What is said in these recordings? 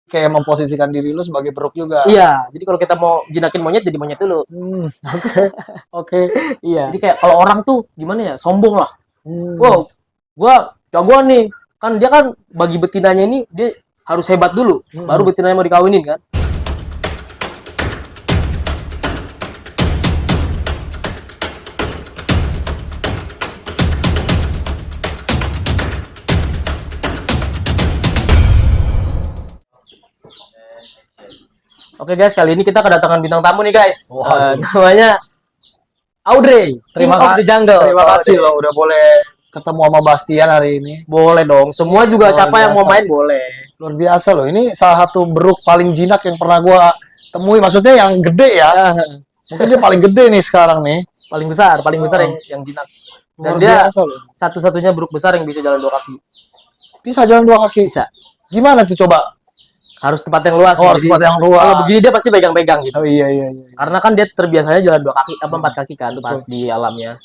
Kayak memposisikan diri lu sebagai beruk juga. Iya, jadi kalau kita mau jinakin monyet jadi monyet dulu. Oke. Oke. Iya. Jadi kayak kalau orang tuh gimana ya, sombong lah. Hmm. Wow, gua jagoan nih. Kan dia kan bagi betinanya ini dia harus hebat dulu, baru betinanya mau dikawinin kan. Oke guys, kali ini kita kedatangan bintang tamu nih guys. Namanya Audrey, King of the Jungle. Terima kasih loh udah boleh ketemu sama Bastian hari ini. Boleh dong, semua juga Luar siapa yang mau biasa. main boleh. Luar biasa loh. Ini salah satu beruk paling jinak yang pernah gua temui. Maksudnya yang gede ya. Mungkin dia paling gede nih sekarang nih. Paling besar yang jinak. Dan Luar dia biasa loh. satu-satunya beruk besar yang bisa jalan 2 kaki. Bisa jalan 2 kaki. Bisa. Gimana tuh coba? Harus tempat yang luas. Oh, harus tempat yang luas. Kalau begini dia pasti pegang-pegang gitu. Oh iya. Karena kan dia terbiasanya jalan 2 kaki, 4 kaki kan pas di alamnya.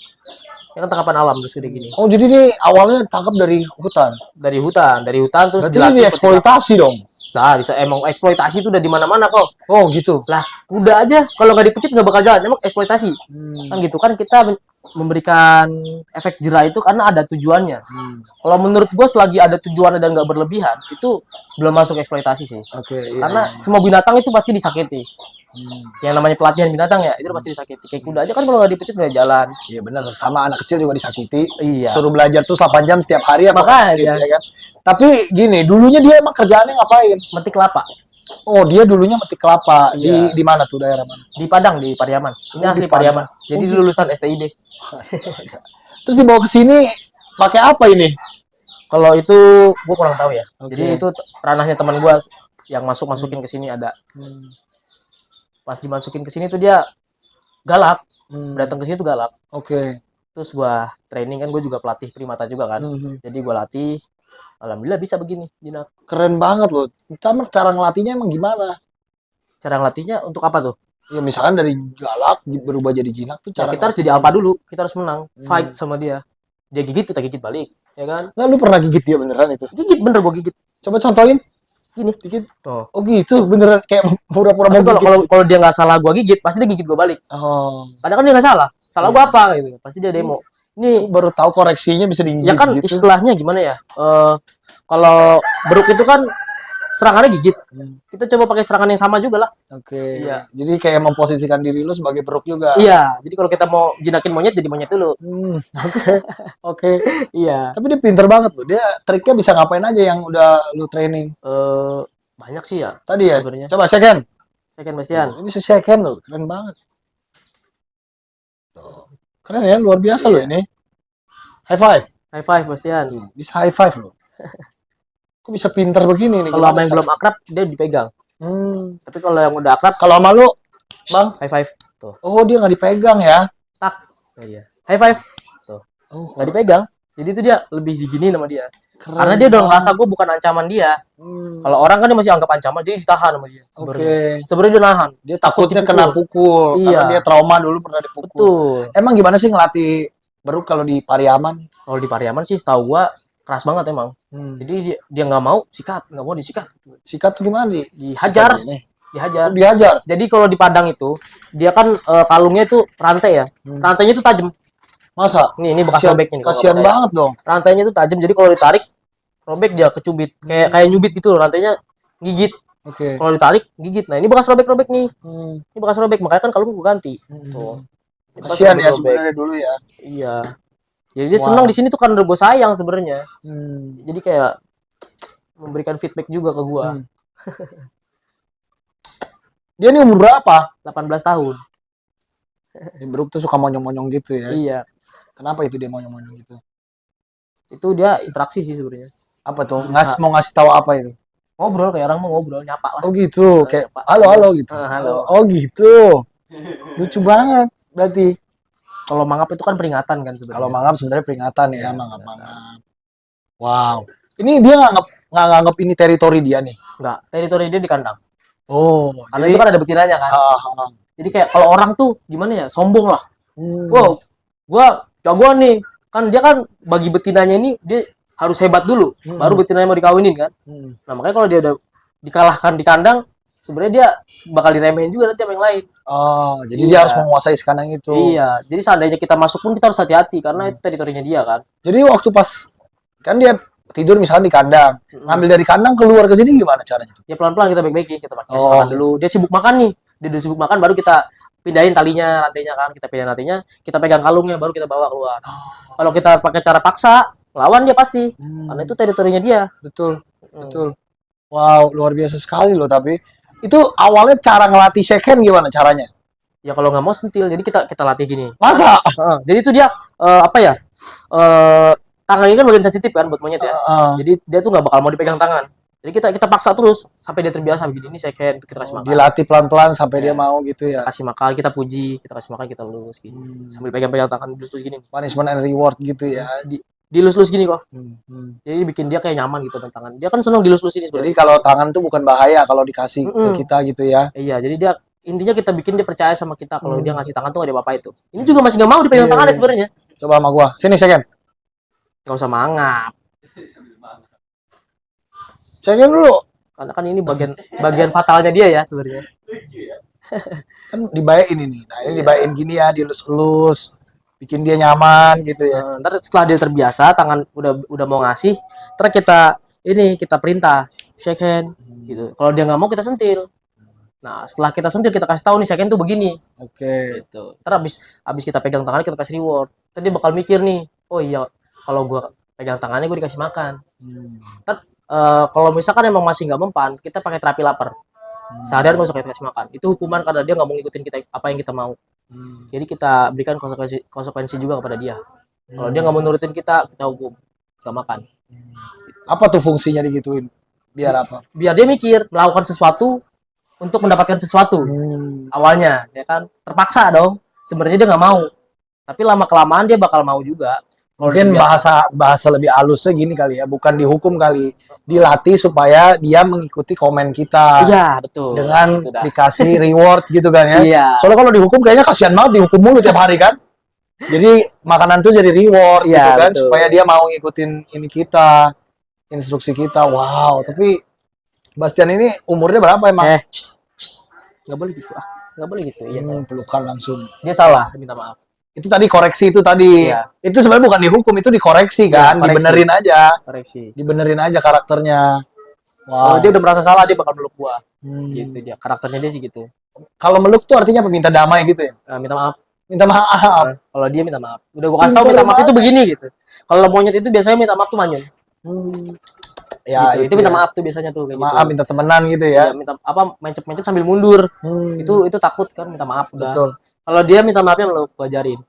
Ya kan tangkapan alam terus gede gini. Oh, jadi ini awalnya tangkap dari hutan. Dari hutan terus Berarti ini dieksploitasi dong. Nah, emang eksploitasi itu udah di mana-mana kok. Oh, gitu. Lah, kuda aja kalau nggak dipecit nggak bakal jalan. Emang eksploitasi. Kan gitu kan kita memberikan efek jerah itu karena ada tujuannya. Kalau menurut gue selagi ada tujuannya dan nggak berlebihan, itu belum masuk eksploitasi sih. Oke. Karena semua binatang itu pasti disakiti. Yang namanya pelatihan binatang ya, itu pasti disakiti. Kayak kuda aja kan kalau nggak dipecit nggak jalan. Iya benar, sama anak kecil juga disakiti. Iya. Suruh belajar tuh 8 jam setiap hari ya. Makanya. Ya kan? Tapi gini, dulunya dia emang kerjaannya ngapain? Metik kelapa. Oh, dia dulunya metik kelapa. Iya. Di mana tuh daerah mana? Di Padang, di Pariaman. Ini asli Pariaman. Jadi lulusan STIB. Terus dibawa ke sini pakai apa ini? Kalau itu gue kurang tahu ya. Oke. Jadi itu ranahnya teman gue yang masukin ke sini ada. Pas dimasukin ke sini tuh dia galak. Datang ke sini tuh galak. Oke. Terus gue training kan, gue juga pelatih primata juga kan. Jadi gue latih. Alhamdulillah bisa begini jinak. Keren banget loh. Cara ngelatihnya emang gimana? Cara ngelatihnya untuk apa tuh? Ya misalkan dari galak berubah jadi jinak tuh Ya, cara kita harus jadi alpha dulu. Kita harus menang. Fight sama dia. Dia gigit, kita gigit balik. Ya kan? Nah, lu pernah gigit dia beneran itu? Gigit, bener gue gigit. Coba contohin. Gini. Gigit. Oh. Oh gitu, beneran kayak pura-pura mau gigit. Kalau dia nggak salah gue gigit, pasti dia gigit gue balik. Oh. Padahal kan dia nggak salah. Salah gue apa gitu. Pasti dia demo. Ini baru tahu koreksinya bisa digigit. Ya kan gitu. Istilahnya gimana ya? Kalau beruk itu kan serangannya gigit. Kita coba pakai serangan yang sama juga lah. Oke. Iya. Jadi kayak memposisikan diri lu sebagai beruk juga. Iya. Jadi kalau kita mau jinakin monyet jadi monyet dulu. Oke. Iya. Tapi dia pinter banget loh. Dia triknya bisa ngapain aja yang udah lu training? Banyak sih ya. Tadi ya. Sebenarnya. Coba second. Second Bastian. Ini bisa second loh. Keren banget. Tuh. Keren ya, luar biasa loh ini. High five. High five Bastian. Tuh, bisa high five loh. Kok bisa pinter begini nih? Kalau sama yang belum akrab dia dipegang. Tapi kalau yang udah akrab, kalau sama lu, Bang, high five. Tuh. Oh, dia nggak dipegang ya? Tak. Nah, dia. High five. Tuh. Nggak dipegang. Jadi itu dia lebih digini sama dia. Keren. Karena dia udah ngerasa gue bukan ancaman dia. Kalau orang kan dia masih anggap ancaman, jadi ditahan sama dia. Sebenarnya dia nahan. Dia takutnya kena pukul. Iya. Karena dia trauma dulu pernah dipukul. Betul. Emang gimana sih ngelatih beruk kalau di Pariaman? Kalau di Pariaman sih setahu gua keras banget emang. Jadi dia nggak mau sikat, nggak mau disikat. Sikat tuh gimana? Dihajar. Dihajar. Dihajar. Jadi kalau di Padang itu dia kan kalungnya itu rantai ya. Rantainya itu tajam. Masa? Ini bekas robeknya nih. Kasian banget dong. Rantainya itu tajam, jadi kalau ditarik robek dia kecubit. Kayak nyubit gitu loh, rantainya gigit. Oke. Kalau ditarik gigit. Nah, ini bekas robek-robek nih. Ini bekas robek, makanya kan kalung gua ganti. Tuh. Kasian ya sebenarnya dulu ya. Iya. Jadi dia senang di sini tuh karena gue sayang sebenarnya. Jadi kayak memberikan feedback juga ke gua. Dia ini umur berapa? 18 tahun. Beruk tuh suka monyong-monyong gitu ya. Iya. Kenapa itu dia monyong-monyong gitu? Itu dia interaksi sih sebenarnya. Apa tuh? Mau ngasih tahu apa itu? Ngobrol, kayak orang mau ngobrol, nyapa lah. Oh gitu, kayak halo gitu. Halo. Oh gitu. Lucu banget berarti. Kalau mangap itu kan peringatan kan sebenarnya. Kalau mangap sebenarnya peringatan ya, mangap-mangap. Wow. Ini dia nggak nganggap ini teritori dia nih. Enggak, teritori dia di kandang. Oh, karena itu kan ada betinanya kan. Jadi kayak kalau orang tuh gimana ya, sombong lah. Wow, gua jagoan nih. Kan dia kan bagi betinanya ini dia harus hebat dulu, baru betinanya mau dikawinin kan. Nah, makanya kalau dia udah dikalahkan di kandang, sebenarnya dia bakal diremehin juga nanti sama yang lain. Oh, jadi Iya. dia harus menguasai kandang itu. Iya, jadi seandainya kita masuk pun kita harus hati-hati karena itu teritorinya dia kan. Jadi waktu pas kan dia tidur misalnya di kandang, ngambil dari kandang keluar ke sini gimana caranya? Ya pelan-pelan kita baik-baikin, kita pakai Oh. makan dulu. Dia sibuk makan nih, dia udah sibuk makan baru kita pindahin talinya, rantainya kan, kita pindahin rantainya, kita pegang kalungnya baru kita bawa keluar. Kalau kita pakai cara paksa, lawan dia pasti, karena itu teritorinya dia. Betul, betul. Wow, luar biasa sekali loh. Tapi itu awalnya cara ngelatih second gimana caranya? Ya kalau nggak mau sentil, jadi kita latih gini. Masa? Jadi itu dia apa ya? Tangannya kan bagian sensitif kan buat monyet ya. Jadi dia tuh nggak bakal mau dipegang tangan. Jadi kita paksa terus sampai dia terbiasa begini. Ini second, kita kasih makan. Dilatih pelan-pelan sampai dia mau gitu ya. Kasih makan, kita puji, kita kasih makan, kita lulus gini. Sambil pegang-pegang tangan dilus-lus gini. Punishment and reward gitu ya. Dilus-lus gini kok. Hmm. Jadi bikin dia kayak nyaman gitu dengan tangan. Dia kan seneng dilus-lus ini Jadi sebenarnya. kalau tangan tuh bukan bahaya kalau dikasih ke kita gitu ya. Iya, jadi dia intinya kita bikin dia percaya sama kita kalau dia ngasih tangan tuh gak ada apa-apa itu. Ini juga masih nggak mau dipegang Iya, tangannya iya. sebenarnya. Coba sama gua. Sini second. Gak usah mangap. Second dulu. Karena kan ini bagian fatalnya dia ya sebenarnya. Kan dibayain ini. Nah, ini dibayain gini ya, dilus-lus. Bikin dia nyaman gitu ya. Ntar setelah dia terbiasa, tangan udah mau ngasih, ntar kita perintah shake hand gitu. Kalau dia nggak mau kita sentil. Nah, setelah kita sentil kita kasih tahu nih shake hand tuh begini. Oke. Gitu. Ntar abis kita pegang tangannya kita kasih reward. Ntar dia bakal mikir nih, oh iya kalau gua pegang tangannya gua dikasih makan. Ntar kalau misalkan emang masih nggak mempan, kita pakai terapi lapar. Seharian nggak usah kita kasih makan. Itu hukuman karena dia nggak mau ngikutin kita apa yang kita mau. Jadi kita berikan konsekuensi juga kepada dia. Kalau dia nggak mau nurutin kita hukum, nggak makan. Apa tuh fungsinya digituin? Biar apa? Biar dia mikir melakukan sesuatu untuk mendapatkan sesuatu. Awalnya, ya kan terpaksa dong. Sebenarnya dia nggak mau, tapi lama kelamaan dia bakal mau juga. Mungkin bahasa lebih halusnya gini kali ya, bukan dihukum kali, dilatih supaya dia mengikuti komen kita. Iya betul. Dengan Betul dah. dikasih reward gitu kan ya. Iya. Soalnya kalau dihukum kayaknya kasihan banget dihukum mulu tiap hari kan. Jadi makanan tuh jadi reward Iya, gitu kan betul. supaya dia mau ngikutin ini kita, instruksi kita. Wow, tapi Bastian ini umurnya berapa emang? Nggak boleh gitu nggak boleh gitu. Iya. Pelukan langsung. Dia salah, minta maaf. Itu tadi koreksi itu tadi. Iya. Itu sebenarnya bukan dihukum, itu dikoreksi kan, koreksi. dibenerin aja. Koreksi. Dibenerin aja karakternya. Kalau Wow. dia udah merasa salah dia bakal meluk gua. Gitu dia. Karakternya dia sih gitu. Kalau meluk tuh artinya peminta damai gitu ya. Minta maaf. Minta maaf. Kalau dia minta maaf. Udah gua kasih tahu minta maaf itu begini gitu. Kalau monyet itu biasanya minta maaf tuh manyun. Ya, Gitu. Itu minta maaf tuh biasanya tuh kayak gitu. maaf, minta temenan gitu ya. Iya, minta apa mencep-mencep sambil mundur. Itu takut kan minta maaf udah. Betul. Kalau dia minta maafnya lu gua ajarin.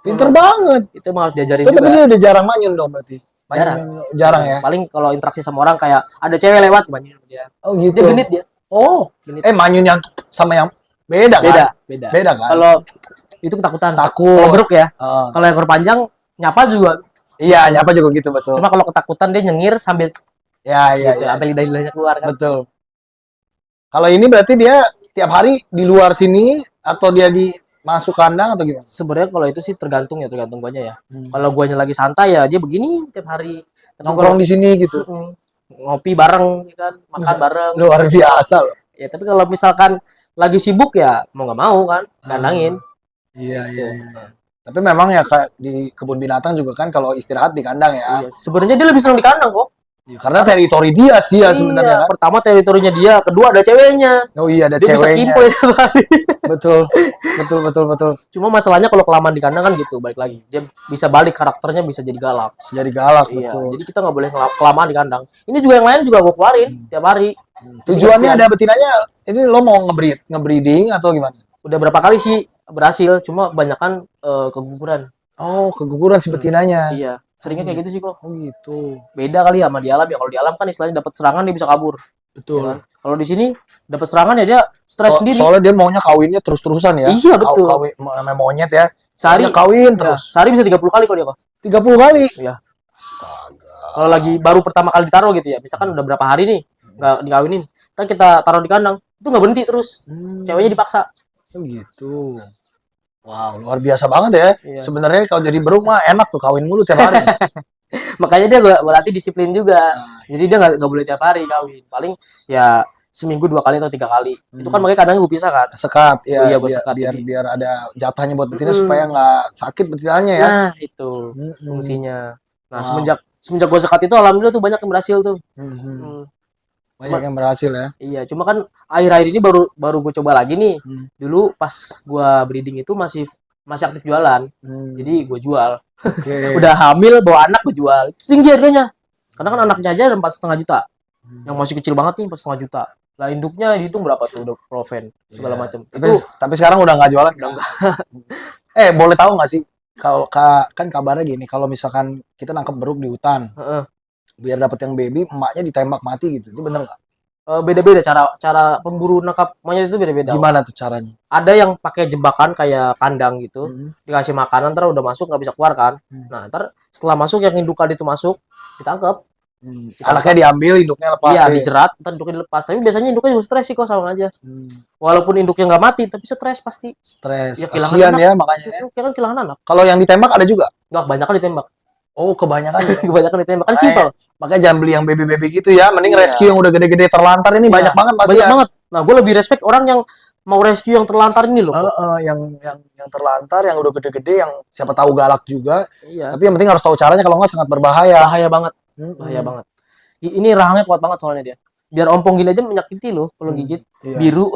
Pinter banget. Itu emang harus diajarin Tapi juga. dia udah jarang manyun dong berarti. Jarang ya. Paling kalau interaksi sama orang kayak ada cewek lewat manyun dia. Oh gitu. Dia genit dia. Oh. Genit. Manyun yang sama yang beda kan? Beda. Beda kan? Kalau itu ketakutan. Takut. Kalau beruk ya. Heeh. Kalau ekor panjang nyapa juga. Iya, nyapa juga gitu betul. Cuma kalau ketakutan dia nyengir sambil Ya, iya, gitu, iya. sampai lidah-lidahnya keluar kan. Betul. Kalau ini berarti dia tiap hari di luar sini atau dia di masuk kandang atau gimana? Sebenarnya kalau itu sih tergantung guanya ya. Kalau guanya lagi santai ya dia begini tiap hari. Tapi Nongkrong di sini gitu. ngopi bareng ya kan, makan bareng. Luar biasa loh. Ya tapi kalau misalkan lagi sibuk ya mau nggak mau kan kandangin. Iya, iya, iya. Tapi memang ya kayak di kebun binatang juga kan kalau istirahat di kandang ya. Iya, sebenarnya dia lebih senang di kandang kok. Ya, karena teritori dia sih ya sebenarnya kan. Pertama teritorinya dia, kedua ada ceweknya. Oh iya, ada Dia bisa ceweknya. kimpoy tiap hari. Betul. Betul. Cuma masalahnya kalau kelamaan di kandang kan gitu, balik lagi. Dia bisa balik karakternya bisa jadi galak. Jadi galak, Iya, betul. jadi kita nggak boleh kelamaan di kandang. Ini juga yang lain juga gue keluarin tiap hari. Tujuannya ada betinanya, ini lo mau ngebreeding atau gimana? Udah berapa kali sih berhasil, cuma kebanyakan keguguran. Oh, keguguran si betinanya. Iya, seringnya kayak gitu sih kok. Oh gitu. Beda kali ya sama di alam ya. Kalau di alam kan istilahnya dapat serangan dia bisa kabur. Betul. Ya kan? Kalau di sini dapat serangan ya dia stres sendiri. Soalnya dia maunya kawinnya terus-terusan ya. Iya, betul. Kawin namanya monyet ya. Sehari Maunya kawin terus. Sehari bisa 30 kali kok dia kok. 30 kali. Iya. Kalau lagi baru pertama kali ditaruh gitu ya, misalkan udah berapa hari nih nggak dikawinin, kan kita taruh di kandang, itu nggak berhenti terus, ceweknya dipaksa. Oh gitu. Wow, luar biasa banget ya. Iya. Sebenarnya kalau jadi beruk mah enak tuh kawin mulu tiap hari. Makanya dia gua latih disiplin juga. Jadi dia nggak boleh tiap hari kawin. Paling ya seminggu 2 kali atau 3 kali. Itu kan makanya kadang gue pisah kan. Sekat Oh ya, iya gue sekat biar jadi. biar ada jatahnya buat betina supaya nggak sakit betinanya ya. Nah itu Mm-mm. fungsinya. Nah Wow. semenjak gue sekat itu alhamdulillah tuh banyak yang berhasil tuh. Mhm. Hmm. Banyak Cuma yang berhasil ya. iya cuma kan akhir-akhir ini baru baru gue coba lagi nih. Hmm. Dulu pas gue breeding itu masih masih aktif jualan. Jadi gue jual. Oke. Udah hamil bawa anak gue jual. Itu tinggi harganya. Karena kan anaknya aja ada 4,5 juta. Yang masih kecil banget nih 4,5 juta. Lah induknya dihitung berapa tuh udah proven segala Iya. macam. Tapi, Itu tapi sekarang udah nggak jualan udah kan? enggak. Boleh tahu nggak sih kalau kan kabarnya gini, kalau misalkan kita nangkep beruk di hutan, Heeh. biar dapet yang baby, emaknya ditembak mati gitu. Itu bener nggak? Beda-beda cara cara pemburu nangkap monyet itu beda-beda. Gimana tuh caranya? Ada yang pakai jebakan kayak kandang gitu, Hmm. dikasih makanan ntar udah masuk nggak bisa keluar kan. Nah ntar setelah masuk yang indukan itu masuk ditangkap. Anaknya diambil, induknya lepas. Iya dijerat ntar induknya dilepas. Tapi biasanya induknya juga stres sih kok sama aja. Walaupun induknya nggak mati tapi stres pasti. Stres. Ya kehilangan Kasian anak. ya makanya. Ya. Kan kehilangan anak. Kalau yang ditembak ada juga? Nggak kebanyakan ditembak. Oh, kebanyakan. Kebanyakan ditembak kan simple. Makanya jangan beli yang baby-baby gitu ya. Mending Iya. rescue yang udah gede-gede terlantar ini banyak banget pasti. Banyak ya. banget. Nah, gue lebih respect orang yang mau rescue yang terlantar ini loh. Yang terlantar, yang udah gede-gede, yang siapa tahu galak juga. Iya. Tapi yang penting harus tahu caranya, kalau nggak sangat berbahaya. Bahaya banget. Bahaya banget. Ini rahangnya kuat banget soalnya dia. Biar ompong gini aja menyakiti loh kalau gigit. Iya. Biru.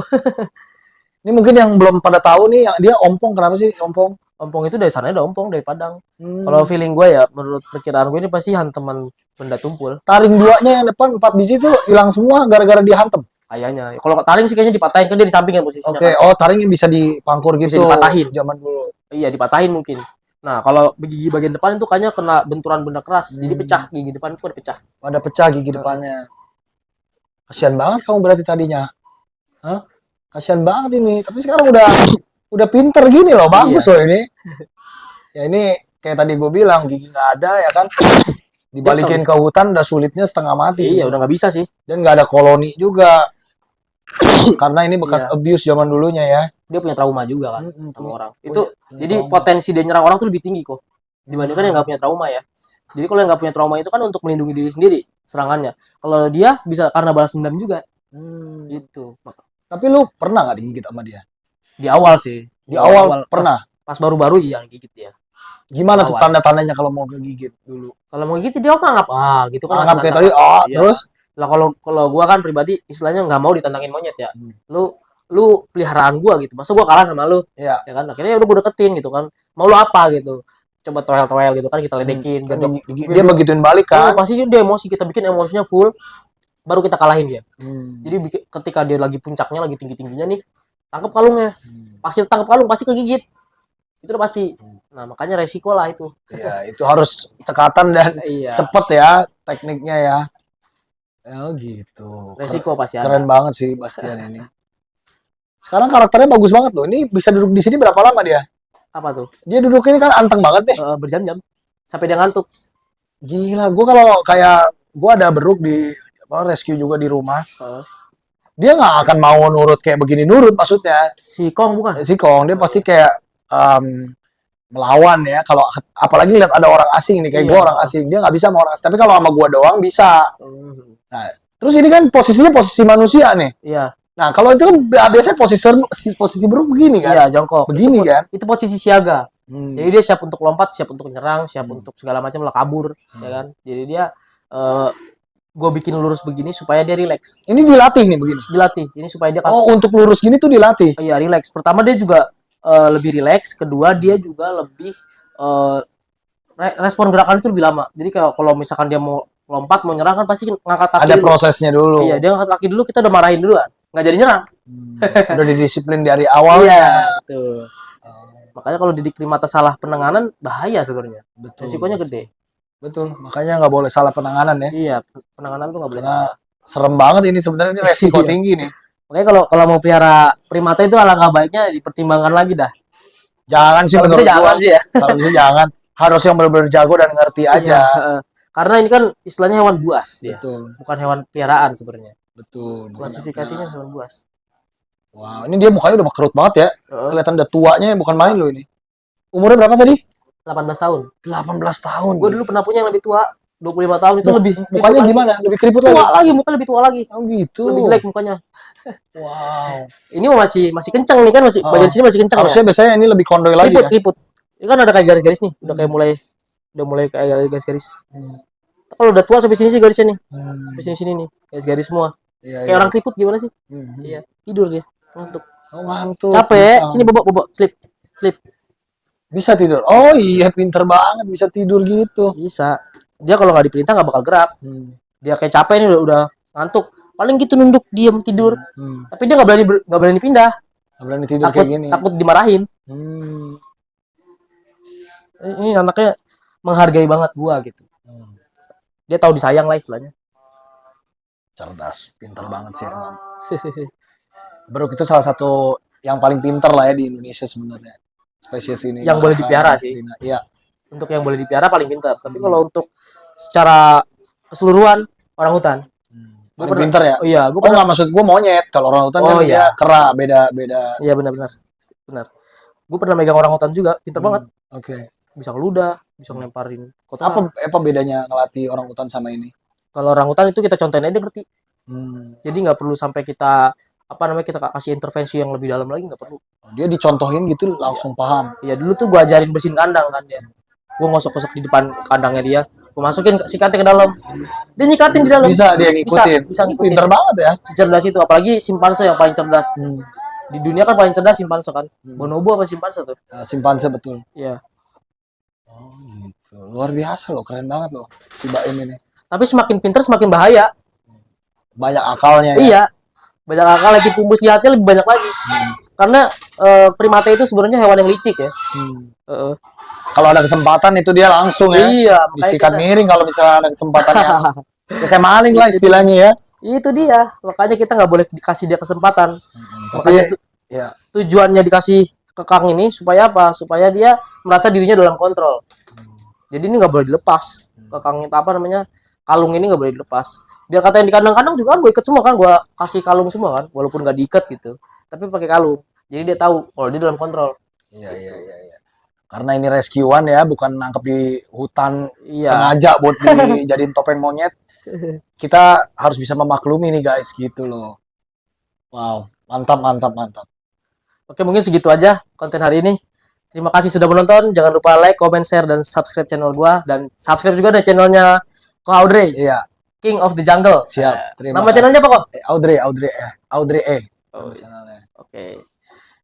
Ini mungkin yang belum pada tahu nih, yang dia ompong. Kenapa sih ompong? Ompong itu dari sana ada ompong dari Padang. Kalau feeling gue ya, menurut perkiraan gue ini pasti hantaman benda tumpul. Taring duanya yang depan 4 biji itu hilang semua gara-gara dihantem. Kayaknya. Kalau taring sih kayaknya dipatahin kan dia di samping kan posisinya. Oke, Kan? oh taring yang bisa dipangkur gitu. Bisa dipatahin. Zaman dulu. Iya, dipatahin mungkin. Nah, kalau gigi bagian depan itu kayaknya kena benturan benda keras. Jadi pecah gigi depan itu ada pecah. Ada pecah gigi depannya. Kasihan banget kamu berarti tadinya. Hah? Kasihan banget ini. Tapi sekarang udah pinter gini loh, bagus loh ini. Ya ini kayak tadi gue bilang gigi nggak ada ya kan. Dibalikin ke hutan udah sulitnya setengah mati sih. Iya, udah nggak bisa sih. Dan nggak ada koloni juga. Karena ini bekas abuse zaman dulunya ya. Dia punya trauma juga kan sama orang. Itu punya jadi trauma. potensi dia nyerang orang tuh lebih tinggi kok dibandingkan yang nggak punya trauma ya. Jadi kalau yang nggak punya trauma itu kan untuk melindungi diri sendiri serangannya. Kalau dia bisa karena balas dendam juga. Gitu. Tapi lu pernah nggak digigit sama dia? Di awal sih. Di awal pernah. Pas baru-baru iya gigit dia. Gimana tuh Awal. tanda-tandanya kalau mau kegigit dulu? Kalau mau gigit dia anggap gitu kan. Anggap kayak tadi, Iya. terus? Lah kalau gua kan pribadi istilahnya nggak mau ditantangin monyet ya. Lu peliharaan gua gitu. Masa gua kalah sama lu? Iya. Ya kan akhirnya udah gua deketin gitu kan. Mau lu apa gitu. Coba toel-toel gitu kan kita ledekin. Kan gendong. dia begituin balik kan? Pasti dia emosi, kita bikin emosinya full baru kita kalahin dia. Jadi ketika dia lagi puncaknya, lagi tinggi-tingginya nih, tangkap kalungnya. Pasti tangkap kalung pasti kegigit. Itu udah pasti. Nah, makanya resiko lah itu. Iya, itu harus cekatan dan cepet ya tekniknya ya. Oh gitu. Resiko pasti ada. Keren banget sih Bastian ini. Sekarang karakternya bagus banget loh. Ini bisa duduk di sini berapa lama dia? Apa tuh? Dia duduk ini kan anteng banget nih. Berjam-jam. Sampai dia ngantuk. Gila, gue kalau kayak gue ada beruk di rescue juga di rumah. Dia nggak akan mau nurut kayak begini, nurut maksudnya. Si Kong bukan? Si Kong dia pasti kayak melawan ya. Kalau apalagi lihat ada orang asing nih, kayak gue orang asing, dia nggak bisa sama orang asing. Tapi kalau sama gue doang bisa. Nah, terus ini kan posisinya posisi manusia nih. Iya. Nah, kalau itu kan biasanya posisi beruk begini kan? Iya, jongkok. Begini kan? Itu posisi siaga. Jadi dia siap untuk lompat, siap untuk nyerang, siap untuk segala macam lah kabur, ya kan? Jadi dia gue bikin lurus begini supaya dia rileks. Ini dilatih nih begini. Dilatih. Ini supaya dia untuk lurus gini tuh dilatih. Iya, rileks. Pertama dia juga lebih rileks, kedua dia juga lebih respon gerakan itu lebih lama. Jadi kalau misalkan dia mau lompat, mau nyerang kan pasti ngangkat kaki. Ada prosesnya dulu. Iya, dia ngangkat kaki dulu, kita udah marahin duluan. Nggak jadi nyerang. Udah didisiplin dari awal. Iya, tuh. Makanya kalau didik primata salah penanganan bahaya sebenarnya. Betul. Risikonya gede. Betul. Makanya nggak boleh salah penanganan ya. Iya, penanganan tuh nggak boleh Karena salah. serem banget ini sebenarnya, ini resiko tinggi nih. Makanya kalau mau pelihara primata itu alangkah baiknya dipertimbangkan lagi dah. Jangan sih menurut gua. Jangan sih ya. Kalau bisa jangan. Harus yang benar-benar jago dan ngerti aja. Karena ini kan istilahnya hewan buas dia. Betul. Bukan hewan peliharaan sebenarnya. Betul. Klasifikasinya hewan buas. Wow, ini dia mukanya udah kerut banget ya. Kelihatan udah tuanya, bukan main loh ini. Umurnya berapa tadi? 18 tahun. 18 tahun. Gue dulu pernah punya yang lebih tua, 25 tahun itu lebih Mukanya keriput gimana? Lebih keriput lagi. lagi? Tua lagi, muka lebih tua lagi. Oh gitu. Lebih jelek mukanya. Wow. Ini masih kencang nih kan, masih bagian sini masih kencang. Harusnya biasanya ini lebih kondoy lagi ya. Keriput. Ini kan ada kayak garis-garis nih, udah mulai kayak garis-garis. Kalau udah tua sampai sini sih garisnya nih. Sampai sini nih, garis-garis semua. Iya, Kayak orang keriput gimana sih? Hmm. Iya, tidur dia. Ngantuk. Oh, ngantuk. Capek. Bisa. Sini bobok, sleep. Bisa tidur. Oh iya, pinter banget bisa tidur gitu. Bisa. Dia kalau nggak diperintah nggak bakal gerak. Dia kayak capek nih udah ngantuk. Paling gitu nunduk, diam, tidur. Tapi dia nggak berani pindah. Nggak berani tidur kayak gini. Takut dimarahin. Ini anaknya menghargai banget gua gitu. Dia tahu disayang lah istilahnya. Cerdas, pinter banget sih emang. Bro, itu salah satu yang paling pinter lah ya di Indonesia sebenarnya. Spesies ini. Yang boleh dipiara sih. Iya. Untuk yang boleh dipiara paling pintar. Tapi kalau untuk secara keseluruhan orang hutan. Paling pinter ya? Oh iya, gua nggak maksud gua monyet. Kalau orang hutan kan dia kera, beda. Iya benar. Gue pernah megang orang hutan juga, pinter banget. Oke. Bisa ngeludah, bisa ngelemparin kotoran. Apa bedanya ngelatih orang hutan sama ini? Kalau orang hutan itu kita contohin aja dia ngerti. Jadi nggak perlu sampai kita kita kasih intervensi yang lebih dalam lagi, nggak perlu. Dia dicontohin gitu langsung paham. Iya dulu tuh gue ajarin bersihin kandang kan dia. Gue ngosok-ngosok di depan kandangnya dia. Gue masukin sikatnya ke dalam. Dia nyikatin di dalam. Bisa dia ngikutin. Bisa ngikutin. Pinter banget ya. Secerdas itu, apalagi simpanse yang paling cerdas. Di dunia kan paling cerdas simpanse kan. Bonobo apa simpanse tuh? Simpanse betul. Iya. Oh gitu. Luar biasa loh, keren banget loh si Baim ini. Tapi semakin pinter semakin bahaya. Banyak akalnya ya. Iya. Banyak akal, tipu muslihatnya lebih banyak lagi. Karena primata itu sebenarnya hewan yang licik ya. Kalau ada kesempatan itu dia langsung ya. Iya, disikat miring kalau misalnya ada kesempatannya. Ya, kayak maling lah istilahnya ya. Itu dia. Makanya kita nggak boleh dikasih dia kesempatan. Tapi tujuannya dikasih kekang ini supaya apa? Supaya dia merasa dirinya dalam kontrol. Jadi ini nggak boleh dilepas. Kekang kalung ini nggak boleh dilepas. Biar kata yang di kandang-kandang juga kan gue ikat semua kan, gue kasih kalung semua kan, walaupun nggak diikat gitu, tapi pakai kalung. Jadi dia tahu kalau dia dalam kontrol. Iya. Karena ini rescuean ya, bukan nangkep di hutan sengaja buat dijadiin topeng monyet. Kita harus bisa memaklumi nih guys, gitu loh. Wow, mantap. Oke, mungkin segitu aja konten hari ini. Terima kasih sudah menonton. Jangan lupa like, comment, share, dan subscribe channel gua. Dan subscribe juga ada channelnya Ko Audrey. Iya. King of the Jungle. Siap. Nama channelnya apa kok? Audrey E. Channelnya. Oke.